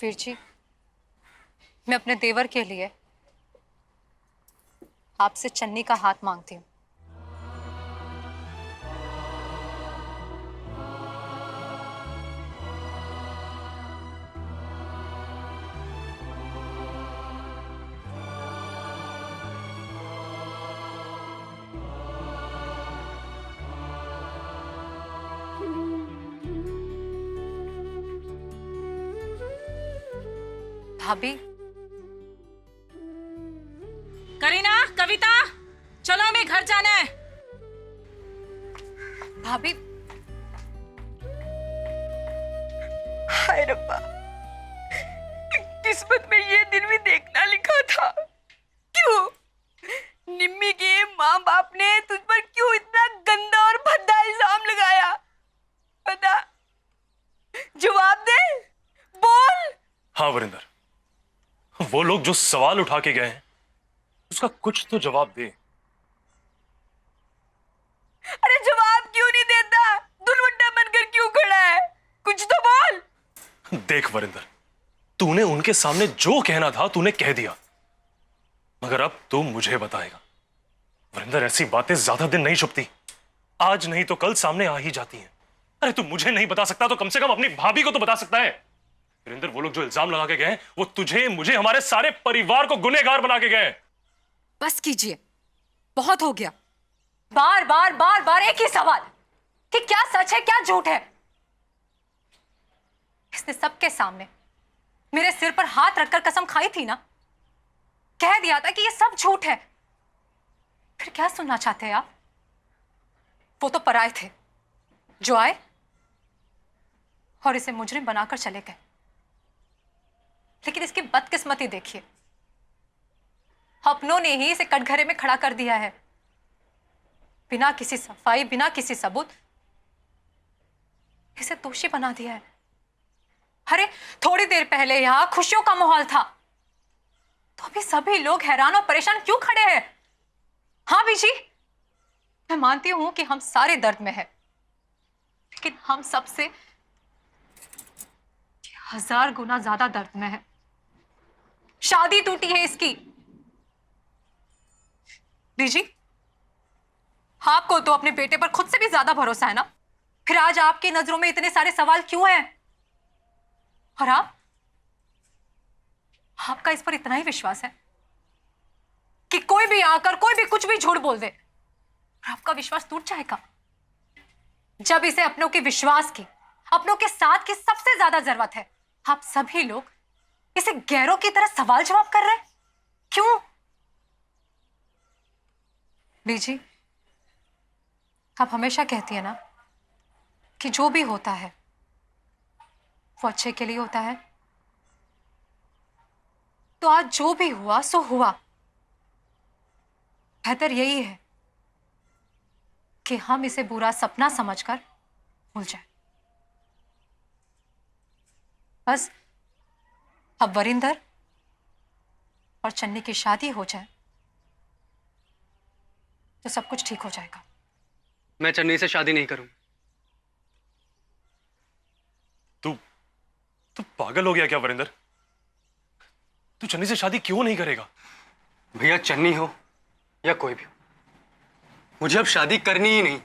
वीर जी, मैं अपने देवर के लिए आपसे चन्नी का हाथ मांगती हूँ। भाभी, करीना, कविता, चलो हमें घर जाना है। भाभी, हाय रब्बा, किस्मत में ये दिन भी देखना लिखा था। क्यों निम्मी के माँ बाप ने तुझ पर क्यों इतना गंदा और भद्दा इल्जाम लगाया? बता, जवाब दे, बोल। हाँ वरिंदर, वो लोग जो सवाल उठा के गए हैं उसका कुछ तो जवाब दे। अरे जवाब क्यों नहीं देता? दुलवट्टा बनकर क्यों खड़ा है? कुछ तो बोल। देख वरिंदर, तूने उनके सामने जो कहना था तूने कह दिया, मगर अब तू मुझे बताएगा। वरिंदर, ऐसी बातें ज्यादा दिन नहीं छुपती, आज नहीं तो कल सामने आ ही जाती हैं। अरे तू मुझे नहीं बता सकता तो कम से कम अपनी भाभी को तो बता सकता है। वरिंदर, वो लोग जो इल्जाम लगा के गए वो तुझे, मुझे, हमारे सारे परिवार को गुनहगार बना के गए। बस कीजिए, बहुत हो गया। बार बार बार बार एक ही सवाल कि क्या सच है क्या झूठ है। इसने सबके सामने मेरे सिर पर हाथ रखकर कसम खाई थी ना, कह दिया था कि ये सब झूठ है। फिर क्या सुनना चाहते हैं आप? वो तो पराए थे जो आए और इसे मुजरिम बनाकर चले गए। लेकिन इसकी बदकिस्मती देखिए, अपनों ने ही इसे कटघरे में खड़ा कर दिया है, बिना किसी सफाई, बिना किसी सबूत इसे दोषी बना दिया है। अरे थोड़ी देर पहले यहां खुशियों का माहौल था, तो अभी सभी लोग हैरान और परेशान क्यों खड़े हैं? हाँ बीजी, मैं मानती हूं कि हम सारे दर्द में हैं, लेकिन हम सबसे 1000 गुना ज्यादा दर्द में है। शादी टूटी है इसकी। बीजी, आपको तो अपने बेटे पर खुद से भी ज्यादा भरोसा है ना, फिर आज आपकी नजरों में इतने सारे सवाल क्यों हैं? और आपका इस पर इतना ही विश्वास है कि कोई भी आकर कोई भी कुछ भी झूठ बोल दे और आपका विश्वास टूट जाएगा? जब इसे अपनों के विश्वास की, अपनों के साथ की सबसे ज्यादा जरूरत है, आप सभी लोग इसे गैरों की तरह सवाल जवाब कर रहे हैं। क्यों? बीजी, आप हमेशा कहती है ना कि जो भी होता है वो अच्छे के लिए होता है। तो आज जो भी हुआ सो हुआ। बेहतर यही है कि हम इसे बुरा सपना समझकर भूल जाए। बस अब वरिंदर और चन्नी की शादी हो जाए तो सब कुछ ठीक हो जाएगा। मैं चन्नी से शादी नहीं करूंगा। तू तू पागल हो गया क्या वरिंदर? तू चन्नी से शादी क्यों नहीं करेगा? भैया, चन्नी हो या कोई भी हो, मुझे अब शादी करनी ही नहीं।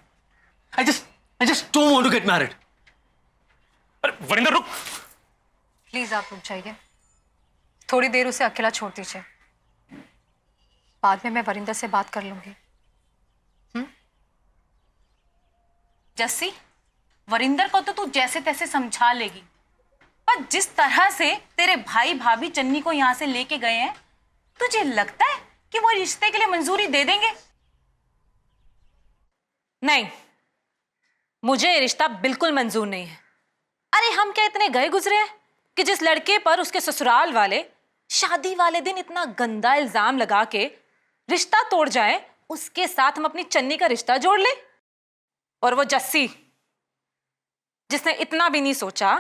I just don't want to get married. अरे वरिंदर रुक। प्लीज आप रुक जाइए, थोड़ी देर उसे अकेला छोड़ दीजिए। बाद में मैं वरिंदर से बात कर लूंगी। जस्सी, वरिंदर को तो तू जैसे तैसे समझा लेगी, पर जिस तरह से तेरे भाई भाभी चन्नी को यहाँ से लेके गए हैं, तुझे लगता है कि वो रिश्ते के लिए मंजूरी दे देंगे? नहीं, मुझे ये रिश्ता बिल्कुल मंजूर नहीं है। अरे हम क्या इतने गए गुजरे हैं कि जिस लड़के पर उसके ससुराल वाले शादी वाले दिन इतना गंदा इल्जाम लगा के रिश्ता तोड़ जाए, उसके साथ हम अपनी चन्नी का रिश्ता जोड़ लें? और वो जस्सी, जिसने इतना भी नहीं सोचा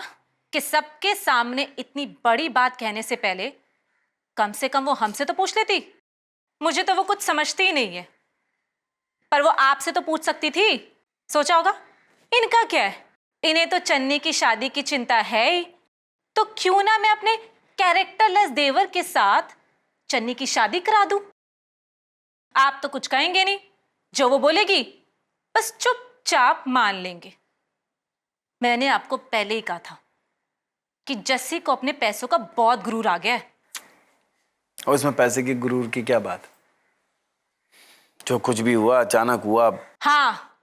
कि सबके सामने इतनी बड़ी बात कहने से पहले कम से कम वो हमसे तो पूछ लेती। मुझे तो वो कुछ समझती ही नहीं है, पर वो आपसे तो पूछ सकती थी। सोचा होगा इनका क्या है, इन्हें तो चन्नी की शादी की चिंता है ही, तो क्यों ना मैं अपने कैरेक्टरलेस देवर के साथ चन्नी की शादी करा दूं। आप तो कुछ कहेंगे नहीं, जो वो बोलेगी बस चुपचाप मान लेंगे। मैंने आपको पहले ही कहा था कि जस्सी को अपने पैसों का बहुत गुरूर आ गया है। और इसमें पैसे की गुरूर की क्या बात? जो कुछ भी हुआ अचानक हुआ। हाँ,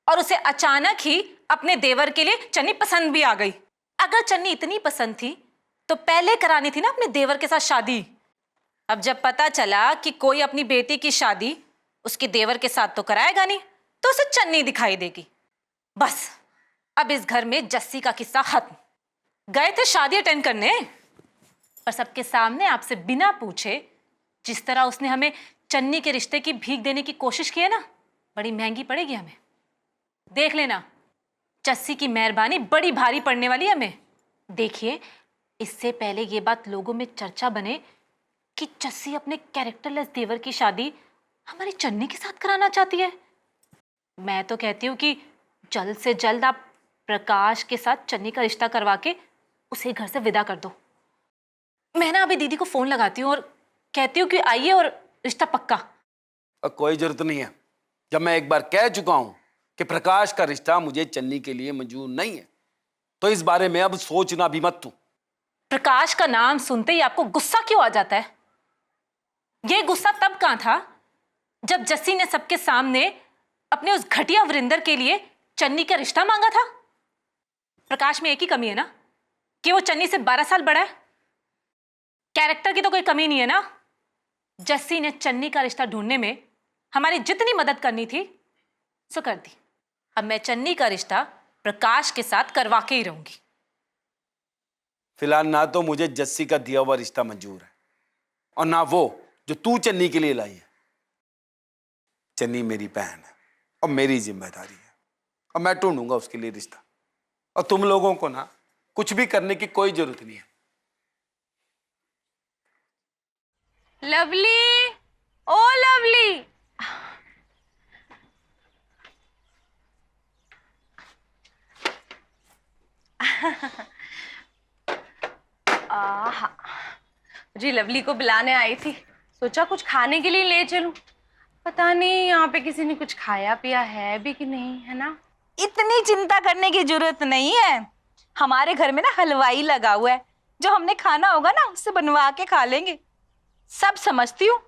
और उसे अचानक ही अपने देवर के लिए चन्नी पसंद भी आ गई। अगर चन्नी इतनी पसंद थी तो पहले करानी थी ना अपने देवर के साथ शादी। अब जब पता चला कि कोई अपनी बेटी की शादी उसके देवर के साथ तो कराएगा नहीं, तो उसे चन्नी दिखाई देगी। बस अब इस घर में जस्सी का किस्सा खत्म। गए थे शादी अटेंड करने, पर सबके सामने आपसे बिना पूछे जिस तरह उसने हमें चन्नी के रिश्ते की भीख देने की कोशिश की है ना, बड़ी महंगी पड़ेगी हमें। देख लेना, जस्सी की मेहरबानी बड़ी भारी पड़ने वाली है हमें। देखिए, इससे पहले ये बात लोगों में चर्चा बने कि जस्सी अपने कैरेक्टरलेस देवर की शादी हमारी चन्नी के साथ कराना चाहती है। मैं तो कहती हूँ कि जल्द से जल्द आप प्रकाश के साथ चन्नी का रिश्ता करवा के उसे घर से विदा कर दो। मैं ना अभी दीदी को फोन लगाती हूँ और कहती हूँ कि आइए और रिश्ता पक्का। और कोई जरूरत नहीं है। जब मैं एक बार कह चुका हूं कि प्रकाश का रिश्ता मुझे चन्नी के लिए मंजूर नहीं है, तो इस बारे में अब सोचना भी मत तू। प्रकाश का नाम सुनते ही आपको गुस्सा क्यों आ जाता है? ये गुस्सा तब कहाँ था जब जस्सी ने सबके सामने अपने उस घटिया वरिंदर के लिए चन्नी का रिश्ता मांगा था। प्रकाश में एक ही कमी है ना, कि वो चन्नी से 12 साल बड़ा है। कैरेक्टर की तो कोई कमी नहीं है ना। जस्सी ने चन्नी का रिश्ता ढूंढने में हमारी जितनी मदद करनी थी सो कर दी। अब मैं चन्नी का रिश्ता प्रकाश के साथ करवा के ही रहूंगी। फिलहाल ना तो मुझे जस्सी का दिया हुआ रिश्ता मंजूर है और ना वो जो तू चन्नी के लिए लाई है। चन्नी मेरी बहन है और मेरी जिम्मेदारी है, और मैं ढूंढूंगा उसके लिए रिश्ता। और तुम लोगों को ना कुछ भी करने की कोई जरूरत नहीं है। लवली, ओ लवली, आहा, जी लवली को बुलाने आई थी, सोचा कुछ खाने के लिए ले चलूं। पता नहीं यहाँ पे किसी ने कुछ खाया पिया है भी कि नहीं, है ना? इतनी चिंता करने की जरूरत नहीं है। हमारे घर में ना हलवाई लगा हुआ है, जो हमने खाना होगा ना उससे बनवा के खा लेंगे। सब समझती हूँ,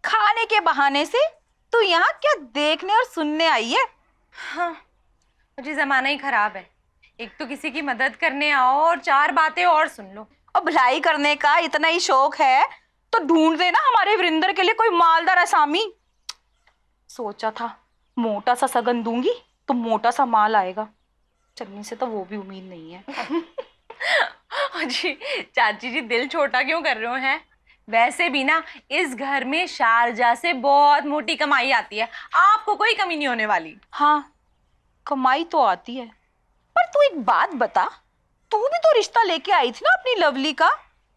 खाने के बहाने से तू यहाँ क्या देखने और सुनने आई है? हाँ, मुझे जमाना ही खराब है। एक तो किसी की मदद करने आओ और 4 बातें और सुन लो। और भलाई करने का इतना ही शौक है तो ढूंढ देना हमारे वरिंदर के लिए कोई मालदार असामी। सोचा था मोटा सा सगन दूंगी तो मोटा सा माल आएगा, चन्नी से तो वो भी उम्मीद नहीं है। जी चाची जी, दिल छोटा क्यों कर रहे हो हैं? वैसे भी ना इस घर में शारजा से बहुत मोटी कमाई आती है, आपको कोई कमी नहीं होने वाली। हाँ, कमाई तो आती है, पर तू एक बात बता, तू भी तो रिश्ता लेके आई थी ना अपनी लवली का,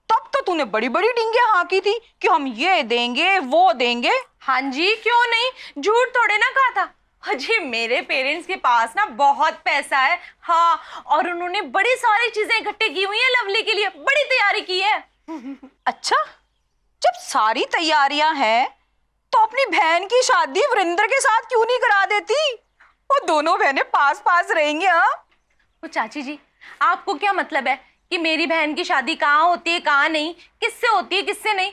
तब तो तूने बड़ी बड़ी डींगे हाँकी थी कि हम ये देंगे वो देंगे। हाँ जी, क्यों नहीं, झूठ थोड़े ना कहा था। हाँ जी, मेरे पेरेंट्स के पास ना बहुत पैसा है। हाँ, और उन्होंने बड़ी सारी चीजें इकट्ठे की हुई है लवली के लिए, बड़ी तैयारी की है। अच्छा, जब सारी तैयारियां हैं तो अपनी बहन की शादी वरिंदर के साथ क्यों नहीं करा देती? वो दोनों बहनें पास पास रहेंगी। हाँ, वो चाची जी, आपको क्या मतलब है कि मेरी बहन की शादी कहाँ होती है कहाँ नहीं, किससे होती है किससे नहीं?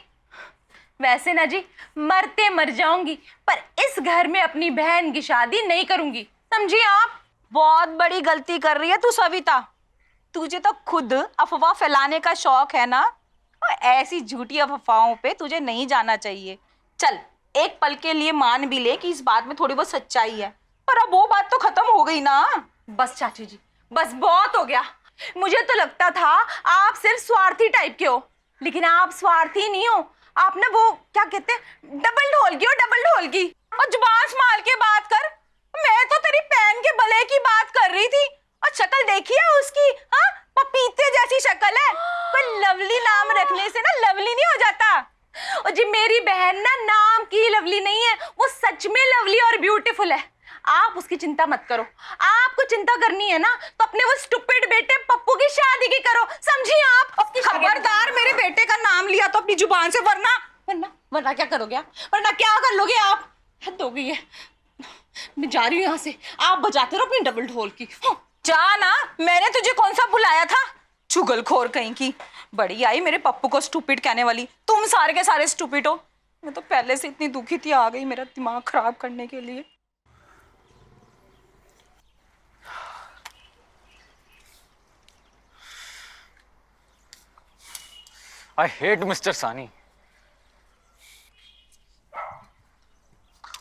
वैसे ना जी, मरते मर जाऊंगी पर इस घर में अपनी बहन की शादी नहीं करूंगी, समझिए आप? बहुत बड़ी गलती कर रही है तू सविता। तुझे तो खुद अफवाह फैलाने का शौक है ना, और ऐसी झूठी अफवाहों पे तुझे नहीं जाना चाहिए। चल, एक पल के लिए मान भी ले कि इस बात में थोड़ी बहुत सच्चाई है, पर अब वो बात तो खत्म हो गई ना। बस चाची जी, बस बहुत हो गया। मुझे तो लगता था आप सिर्फ स्वार्थी टाइप के हो, लेकिन आप स्वार्थी नहीं हो। आप ना वो क्या कहते हैं, डबल ढोलकी हो, डबल ढोलकी। और जुबान संभाल के बात कर, मैं तो तेरी बहन के भले की बात कर रही थी। और शक्ल देखी है उसकी? हाँ, पपीते जैसी शक्ल है। कोई लवली नाम रखने से ना लवली नहीं हो जाता। और जी मेरी बहन ना नाम की लवली नहीं है, वो सच में लवली और ब्यूटीफुल है। आप उसकी चिंता मत करो। आपको चिंता करनी है ना तो अपने वो स्टूपिड बेटे पप्पू की शादी की करो, समझी आप? खबरदार मेरे बेटे का नाम लिया तो अपनी जुबान से, वरना वरना वरना क्या करोगे आप? वरना क्या कर लोगे आप? हद हो गई है। मैं जा रही हूँ यहाँ से, आप बजाते रहो अपनी डबल ढोल की। जा ना, मैंने तुझे कौन सा बुलाया था? चुगलखोर कहीं की। बड़ी आई मेरे पप्पू को स्टूपिड कहने वाली। तुम सारे के सारे स्टूपिड हो। मैं तो पहले से इतनी दुखी थी, आ गई मेरा दिमाग खराब करने के लिए। I hate Mr. Sani.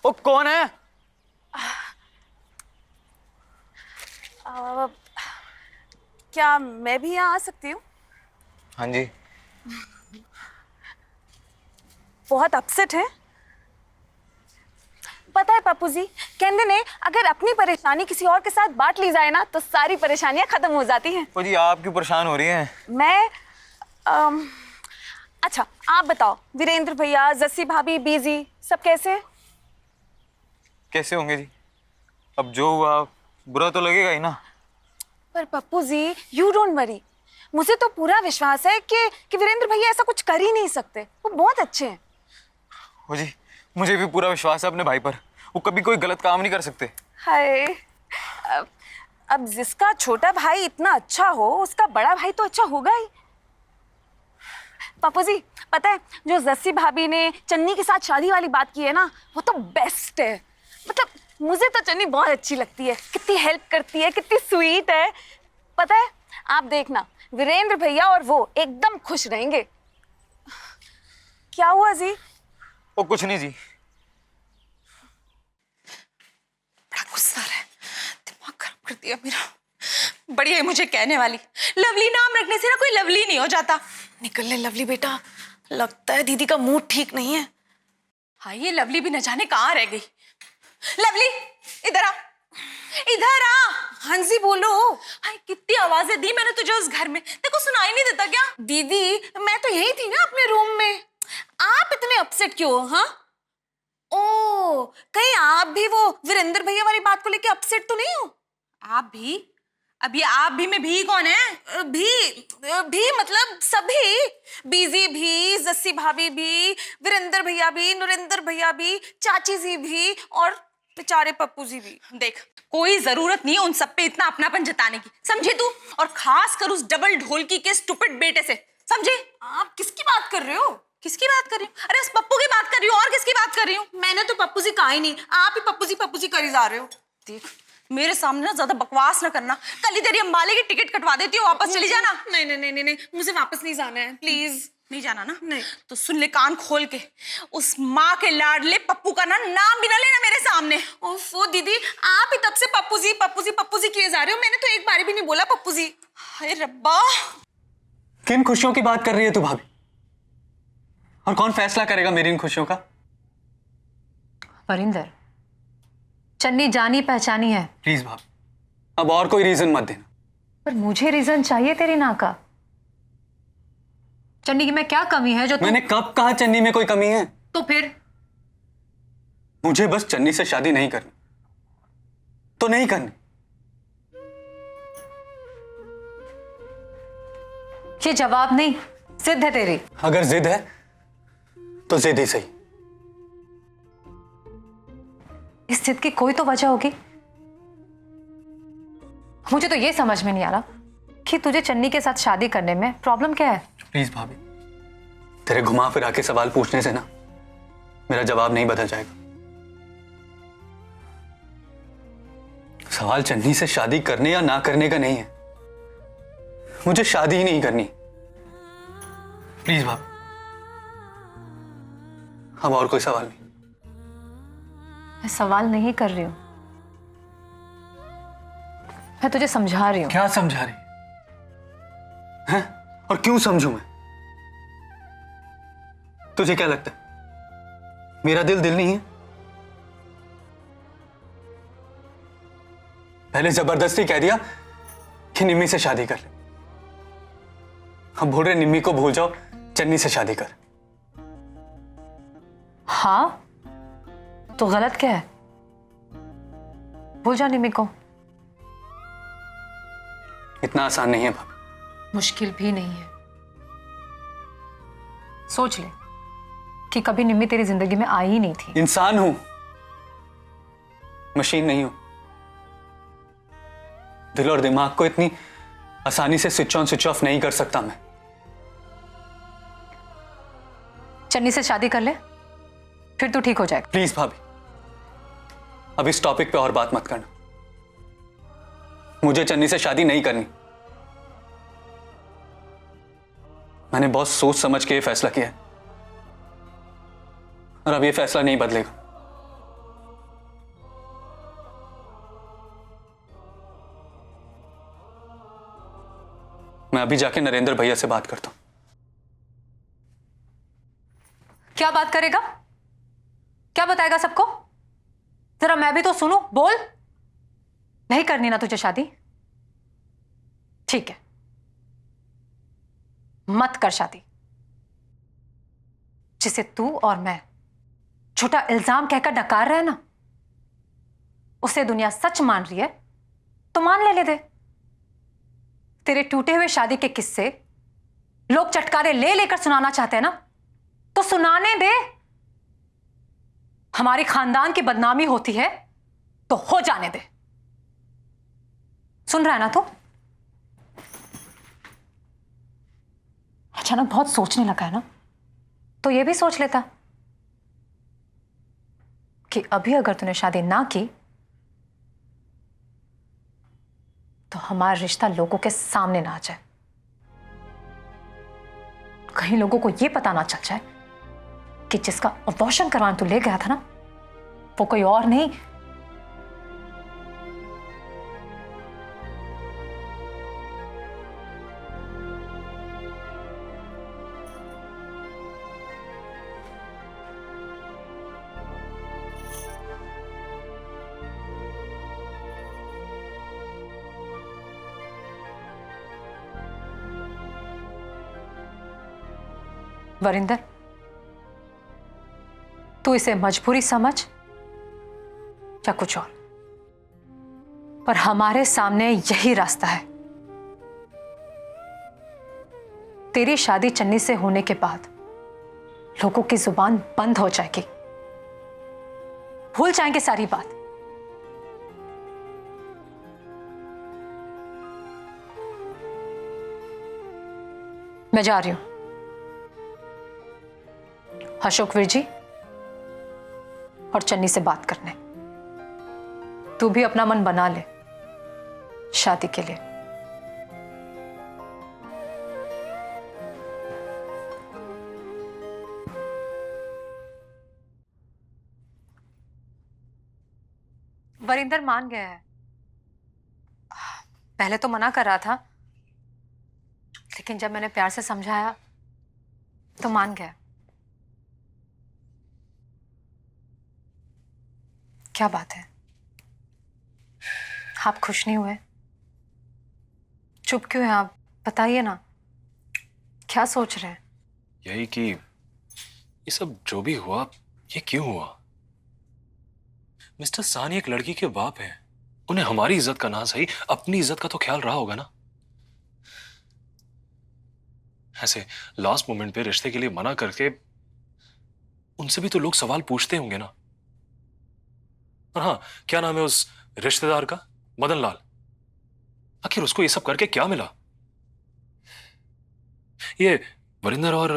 ओ कौन है? क्या मैं भी यहाँ आ सकती हूँ? हाँ जी। बहुत अपसेट है। पता है पप्पू जी, कहते ने अगर अपनी परेशानी किसी और के साथ बांट ली जाए ना तो सारी परेशानियां खत्म हो जाती हैं। ओ जी, आप क्यों परेशान हो रही हैं? मैं अच्छा आप बताओ, वीरेंद्र भैया, जस्सी भाभी, बीजी सब कैसे हैं? कैसे होंगे जी? अब जो हुआ बुरा तो लगेगा ही ना। पर Pappu ji you don't worry, मुझे तो पूरा विश्वास है कि वीरेंद्र भैया ऐसा कुछ कर ही नहीं सकते। वो बहुत अच्छे हैं। ओ जी, मुझे भी पूरा विश्वास है अपने भाई पर। वो कभी कोई गलत काम नहीं कर सकते। हाय, अब जिसका छोटा भाई इतना अच्छा हो उसका बड़ा भाई तो अच्छा होगा ही। पापू जी पता है, जो जस्सी भाभी ने चन्नी के साथ शादी वाली बात की है ना, वो तो बेस्ट है। मतलब मुझे तो चन्नी बहुत अच्छी लगती है, कितनी हेल्प करती है, कितनी स्वीट है। पता है, आप देखना वीरेंद्र भैया और वो एकदम खुश रहेंगे। क्या हुआ जी? ओ कुछ नहीं जी। बड़ा गुस्सा है, दिमाग खराब कर दिया मेरा। बढ़िया है मुझे कहने वाली, लवली नाम रखने से ना कोई लवली नहीं हो जाता। निकल ले लवली बेटा, लगता है दीदी का मूड ठीक नहीं है। हाँ, ये लवली भी न जाने कहाँ रह गई। लवली इधर आ, इधर आ। हाँ जी बोलो। हाय, कितनी आवाजें दी मैंने तुझे उस घर में, तेरे को सुनाई नहीं देता क्या? दीदी मैं तो यही थी ना अपने रूम में, आप इतने अपसेट क्यों हो? हाँ, ओ कहीं आप भी वो वीरेंद्र भैया वाली बात को लेके अपसेट तो नहीं हो? आप भी? अब ये आप भी में भी कौन है? भी मतलब सभी, बीजी भी, जस्सी भाभी भी, वीरेंद्र भैया भी, नरेंद्र भैया भी, चाची जी भी और बेचारे पप्पू जी भी। देख, कोई जरूरत नहीं है उन सब पे इतना अपनापन जताने की, समझे तू? और खास कर उस डबल ढोलकी के स्टूपिड बेटे से, समझे? आप किसकी बात कर रहे हो? किसकी बात कर रही हूँ? अरे उस पप्पू की बात कर रही हूँ, और किसकी बात कर रही हूँ? मैंने तो पप्पू जी कहा ही नहीं, आप ही पप्पू जी करी जा रहे हो। देख, मेरे सामने ना ज्यादा बकवास ना करना, कल ही तेरी अम्बाले की टिकट कटवा देती हूँ, वापस चली जाना। नहीं नहीं नहीं नहीं, मुझे वापस नहीं जाना है, प्लीज। नहीं जाना ना? नहीं। तो सुन ले कान खोल के, उस माँ के लाडले पप्पू का ना नाम भी ना लेना मेरे सामने। ओफो दीदी, आप ही तब से पप्पू जी किए जा रहे हो, मैंने तो एक बार भी नहीं बोला पप्पू जी। हाय रब्बा, किन खुशियों की बात कर रही है तू भाभी? और कौन फैसला करेगा मेरी इन खुशियों का? वरिंदर, चन्नी जानी पहचानी है, प्लीज भाभी, अब और कोई रीजन मत देना। पर मुझे रीजन चाहिए तेरी ना का। चन्नी की में क्या कमी है जो मैंने कब कहा चन्नी में कोई कमी है? तो फिर मुझे बस चन्नी से शादी नहीं करनी तो नहीं करनी। ये जवाब नहीं, जिद है तेरी। अगर जिद है तो जिद ही सही। इस जिद की कोई तो वजह होगी। मुझे तो ये समझ में नहीं आ रहा कि तुझे चन्नी के साथ शादी करने में प्रॉब्लम क्या है। प्लीज भाभी, तेरे घुमा फिरा के सवाल पूछने से ना मेरा जवाब नहीं बदल जाएगा। सवाल चन्नी से शादी करने या ना करने का नहीं है, मुझे शादी ही नहीं करनी। प्लीज भाभी, अब और कोई सवाल नहीं। मैं सवाल नहीं कर रही हूं, मैं तुझे समझा रही हूं। क्या समझा रही है? और क्यों समझूं मैं? तुझे क्या लगता है मेरा दिल नहीं है? पहले जबरदस्ती कह दिया कि निम्मी से शादी कर ले, अब बोल रहे निम्मी को भूल जाओ, चन्नी से शादी कर। हाँ तो गलत क्या है? भूल जा निम्मी को। इतना आसान नहीं है भाभी। मुश्किल भी नहीं है। सोच ले कि कभी निम्मी तेरी जिंदगी में आई ही नहीं थी। इंसान हूं, मशीन नहीं हूं। दिल और दिमाग को इतनी आसानी से स्विच ऑन स्विच ऑफ नहीं कर सकता मैं। चन्नी से शादी कर ले, फिर तू ठीक हो जाएगा। प्लीज भाभी, अब इस टॉपिक पे और बात मत करना। मुझे चन्नी से शादी नहीं करनी। मैंने बहुत सोच समझ के ये फैसला किया है और अब ये फैसला नहीं बदलेगा। मैं अभी जाके नरेंद्र भैया से बात करता हूं। क्या बात करेगा? क्या बताएगा सबको? जरा मैं भी तो सुनूं। बोल। नहीं करनी ना तुझे शादी? ठीक है, मत कर शादी। जिसे तू और मैं झूठा इल्जाम कहकर नकार रहे हैं ना, उसे दुनिया सच मान रही है तो मान ले दे। तेरे टूटे हुए शादी के किस्से लोग चटकारे ले लेकर सुनाना चाहते हैं ना, तो सुनाने दे। हमारे खानदान की बदनामी होती है तो हो जाने दे। सुन रहा है ना तू? अचानक बहुत सोचने लगा है ना, तो ये भी सोच लेता कि अभी अगर तूने शादी ना की तो हमारा रिश्ता लोगों के सामने ना आ जाए। कहीं लोगों को यह पता ना चल जाए कि जिसका अबॉर्शन करवाने तू ले गया था ना, वो कोई और नहीं, वरिंदर, तू इसे मजबूरी समझ या कुछ और, पर हमारे सामने यही रास्ता है। तेरी शादी चन्नी से होने के बाद लोगों की जुबान बंद हो जाएगी, भूल जाएंगे सारी बात। मैं जा रही हूं अशोक वीर जी और चन्नी से बात करने। तू भी अपना मन बना ले शादी के लिए। वरिंदर मान गया है। पहले तो मना कर रहा था, लेकिन जब मैंने प्यार से समझाया तो मान गया। क्या बात है, आप खुश नहीं हुए? चुप क्यों हैं आप? बताइए ना, क्या सोच रहे हैं? यही कि ये सब जो भी हुआ, ये क्यों हुआ? मिस्टर सानी एक लड़की के बाप हैं। उन्हें हमारी इज्जत का ना सही, अपनी इज्जत का तो ख्याल रहा होगा ना। ऐसे लास्ट मोमेंट पे रिश्ते के लिए मना करके उनसे भी तो लोग सवाल पूछते होंगे ना। और हाँ, क्या नाम है उस रिश्तेदार का? मदन लाल। आखिर उसको ये सब करके क्या मिला? ये वरिंदर और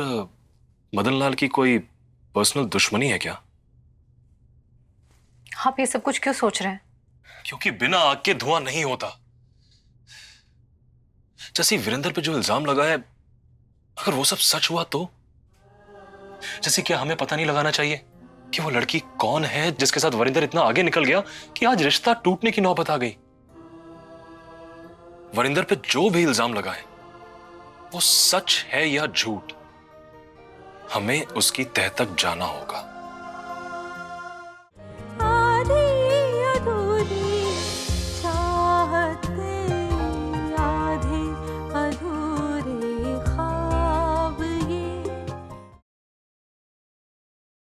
मदन लाल की कोई पर्सनल दुश्मनी है क्या? आप ये सब कुछ क्यों सोच रहे हैं? क्योंकि बिना आग के धुआं नहीं होता। जैसे वीरेंद्र पे जो इल्जाम लगा है, अगर वो सब सच हुआ तो? जैसे क्या हमें पता नहीं लगाना चाहिए कि वो लड़की कौन है जिसके साथ वरिंदर इतना आगे निकल गया कि आज रिश्ता टूटने की नौबत आ गई? वरिंदर पे जो भी इल्जाम लगा है, वो सच है या झूठ, हमें उसकी तह तक जाना होगा।